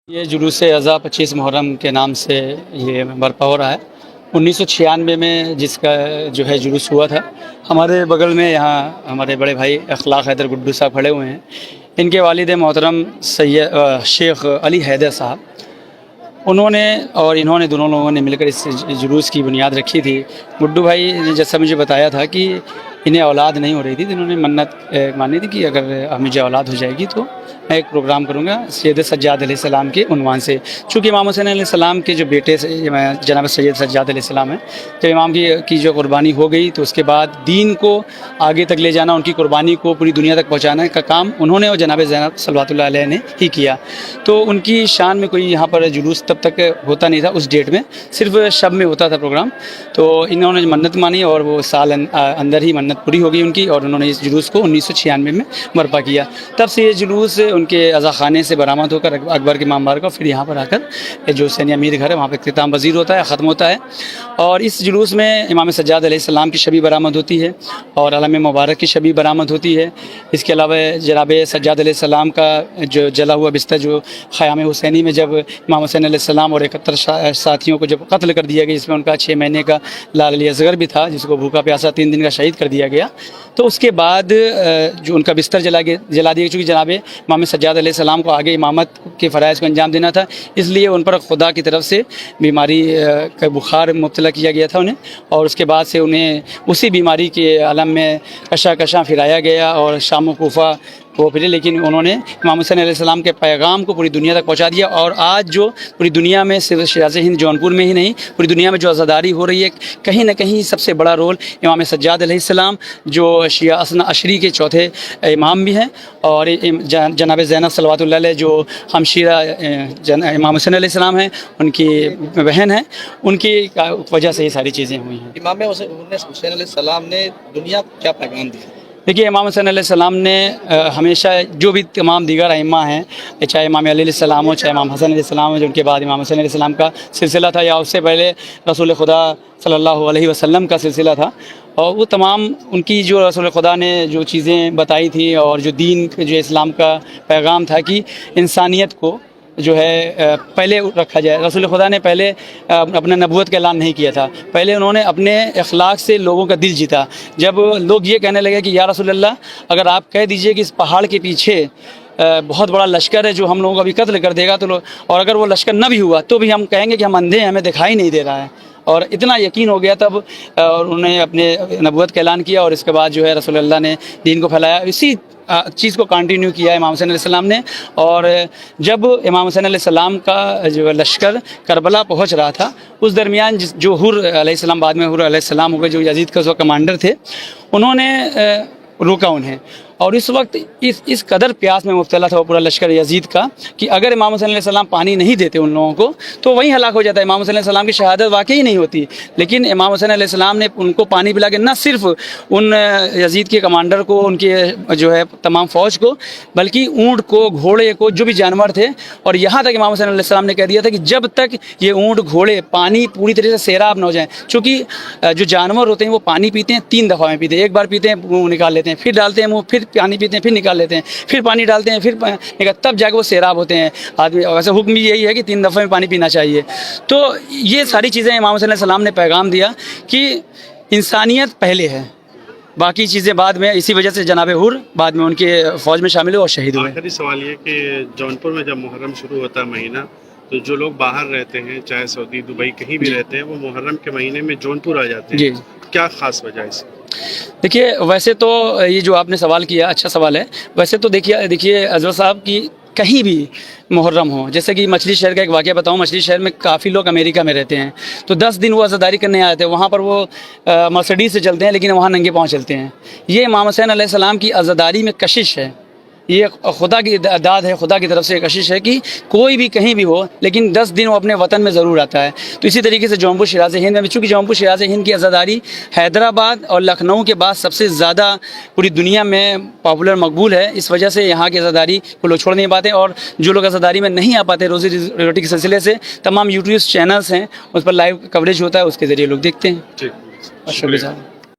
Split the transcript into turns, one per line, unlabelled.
یہ جلوس اضحیٰ 25 محرم کے نام سے یہ برپا ہو رہا ہے۔ 1996 میں جس کا جو ہے جلوس ہوا تھا، ہمارے بغل میں یہاں ہمارے بڑے بھائی اخلاق حیدر گڈو صاحب کھڑے ہوئے ہیں۔ ان کے والد محترم شیخ علی حیدر صاحب، انہوں نے دونوں لوگوں نے مل کر اس جلوس کی بنیاد رکھی تھی۔ گڈو بھائی نے جیسا مجھے بتایا تھا کہ انہیں اولاد نہیں ہو رہی تھی، تو انہوں نے منت مانی تھی کہ اگر مجھے اولاد ہو جائے گی تو میں ایک پروگرام کروں گا سید سجاد علیہ السلام کے عنوان سے۔ چونکہ امام حسین علیہ السلام کے جو بیٹے جناب سید سجاد علیہ السلام ہیں، جب امام کی جو قربانی ہو گئی تو اس کے بعد دین کو آگے تک لے جانا، ان کی قربانی کو پوری دنیا تک پہنچانے کا کام انہوں نے اور جناب زینب صلوات اللہ علیہ نے ہی کیا۔ تو ان کی شان میں کوئی یہاں پر جلوس تب تک ہوتا نہیں تھا، اس ڈیٹ میں صرف شب میں ہوتا تھا پروگرام۔ تو انہوں نے منت مانی اور وہ سال اندر ہی منت پوری ہو گئی ان کی، اور انہوں نے اس جلوس کو 1996 میں برپا کیا۔ تب سے یہ جلوس ان کے عزا خانے سے برآمد ہو کر اکبر کے امام بار کا پھر یہاں پر آ کر جو حسینی امیر گھر ہے وہاں پہ اختتام پذیر ہوتا ہے، ختم ہوتا ہے۔ اور اس جلوس میں امام سجاد علیہ السلام کی شبی برآمد ہوتی ہے اور علم مبارک کی شبی برآمد ہوتی ہے۔ اس کے علاوہ جناب سجاد علیہ السلام کا جو جلا ہوا بستر جو خیام حسینی میں جب امام حسین علیہ السلام اور 71 ساتھیوں کو جب قتل کر دیا گیا، جس میں ان کا 6 مہینے کا لال علی اصغر بھی تھا، جس کو بھوکا پیاسا 3 دن کا شہید کر دیا گیا، تو اس کے بعد جو ان کا بستر جلا دیا، چونکہ جناب امام سجاد علیہ السلام کو آگے امامت کے فرائض کو انجام دینا تھا، اس لیے ان پر خدا کی طرف سے بیماری کا بخار مبتلا کیا گیا تھا انہیں، اور اس کے بعد سے انہیں اسی بیماری کے عالم میں کشاں پھرایا گیا اور شام و کوفہ وہ پھرے، لیکن انہوں نے امام حسین علیہ السلام کے پیغام کو پوری دنیا تک پہنچا دیا۔ اور آج جو پوری دنیا میں صرف شیراز ہند جونپور میں ہی نہیں، پوری دنیا میں جو عزاداری ہو رہی ہے، کہیں نہ کہیں سب سے بڑا رول امام سجاد علیہ السلام، جو شیعہ اثنا عشری کے چوتھے امام بھی ہیں، اور جناب زینب صلوات اللہ علیہ جو ہمشیرہ امام حسین علیہ السلام ہیں، ان کی بہن ہیں، ان کی وجہ سے یہ ساری چیزیں ہوئی ہیں۔
امام حسین علیہ السلام نے دنیا کو کیا پیغام دیا؟
دیکھیے، امام حسین علیہ السلام نے ہمیشہ جو بھی تمام دیگر ائمہ ہیں، چاہے امام علی علیہ السلام ہو، چاہے امام حسن علیہ السلام ہو، جو ان کے بعد امام حسین علیہ السلام کا سلسلہ تھا، یا اس سے پہلے رسول خدا صلی اللہ علیہ وسلم کا سلسلہ تھا، اور وہ تمام ان کی جو رسول خدا نے جو چیزیں بتائی تھی اور جو دین جو اسلام کا پیغام تھا کہ انسانیت کو جو ہے پہلے رکھا جائے۔ رسول خدا نے پہلے اپنے نبوت کا اعلان نہیں کیا تھا، پہلے انہوں نے اپنے اخلاق سے لوگوں کا دل جیتا۔ جب لوگ یہ کہنے لگے کہ یا رسول اللہ، اگر آپ کہہ دیجئے کہ اس پہاڑ کے پیچھے بہت بڑا لشکر ہے جو ہم لوگوں کو ابھی قتل کر دے گا، تو اور اگر وہ لشکر نہ بھی ہوا تو بھی ہم کہیں گے کہ ہم اندھے ہیں، ہمیں دکھائی نہیں دے رہا ہے۔ اور اتنا یقین ہو گیا تب، اور انہوں نے اپنے نبوت کا اعلان کیا، اور اس کے بعد جو ہے رسول اللہ نے دین کو پھیلایا۔ اسی چیز کو کنٹینیو کیا امام حسین علیہ السلام نے۔ اور جب امام حسین علیہ السلام کا جو لشکر کربلا پہنچ رہا تھا، اس درمیان جو حر علیہ السلام، بعد میں حر علیہ السلام ہو گئے، جو یزید کا کمانڈر تھے، انہوں نے روکا انہیں، اور اس وقت اس قدر پیاس میں مبتلا تھا وہ پورا لشکر یزید کا کہ اگر امام حسین علیہ السلام پانی نہیں دیتے ان لوگوں کو تو وہیں ہلاک ہو جاتا ہے۔ امام حسین علیہ السلام کی شہادت واقعی نہیں ہوتی، لیکن امام حسین علیہ السلام نے ان کو پانی پلا کے نہ صرف ان یزید کے کمانڈر کو، ان کے جو ہے تمام فوج کو، بلکہ اونٹ کو، گھوڑے کو، جو بھی جانور تھے، اور یہاں تک امام حسین علیہ السلام نے کہہ دیا تھا کہ جب تک یہ اونٹ گھوڑے پانی پوری طرح سے سیراب نہ ہو جائیں، چونکہ جو جانور ہوتے ہیں وہ پانی پیتے ہیں 3 دفعہ میں پیتے ہیں، ایک بار پیتے ہیں منہ نکال لیتے ہیں، پھر ڈالتے ہیں منہ، پھر پانی پیتے ہیں، پھر نکال لیتے ہیں، پھر پانی ڈالتے ہیں، پھر تب جا کے وہ سیراب ہوتے ہیں آدمی۔ ویسے حکم یہی ہے کہ 3 دفعہ میں پانی پینا چاہیے۔ تو یہ ساری چیزیں امام حسین علیہ السلام نے پیغام دیا کہ انسانیت پہلے ہے، باقی چیزیں بعد میں۔ اسی وجہ سے جناب حر بعد میں ان کے فوج میں شامل ہوئے اور شہید ہوئے۔
آخری سوال یہ کہ جونپور میں جب محرم شروع ہوتا ہے مہینہ، تو جو لوگ باہر رہتے ہیں، چاہے سعودی، دبئی، کہیں بھی رہتے ہیں، وہ محرم کے مہینے میں جونپور آ جاتے ہیں۔
جی،
کیا خاص وجہ ہے اس کی؟
دیکھیے، ویسے تو یہ جو آپ نے سوال کیا اچھا سوال ہے۔ ویسے تو دیکھیے اظہر صاحب کی کہیں بھی محرم ہو، جیسے کہ مچھلی شہر کا ایک واقعہ بتاؤں، مچھلی شہر میں کافی لوگ امریکہ میں رہتے ہیں، تو 10 دن وہ عزاداری کرنے آئے تھے، وہاں پر وہ مرسڈیز سے چلتے ہیں لیکن وہاں ننگے پاؤں چلتے ہیں۔ یہ امام حسین علیہ السلام کی عزاداری میں کشش ہے، یہ خدا کی داد ہے، خدا کی طرف سے کشش ہے کہ کوئی بھی کہیں بھی ہو لیکن 10 دن وہ اپنے وطن میں ضرور آتا ہے۔ تو اسی طریقے سے جونپور شیراز ہند میں، چونکہ جونپور شیراز ہند کی عزاداری حیدرآباد اور لکھنؤ کے بعد سب سے زیادہ پوری دنیا میں پاپولر مقبول ہے، اس وجہ سے یہاں کی عزاداری کو لوگ چھوڑ نہیں پاتے، اور جو لوگ عزاداری میں نہیں آ پاتے روزی روٹی کے سلسلے سے، تمام یوٹیوب چینلز ہیں، اس پر لائیو کوریج ہوتا ہے، اس کے ذریعے لوگ دیکھتے ہیں۔
ٹھیک،
شکریہ صاحب۔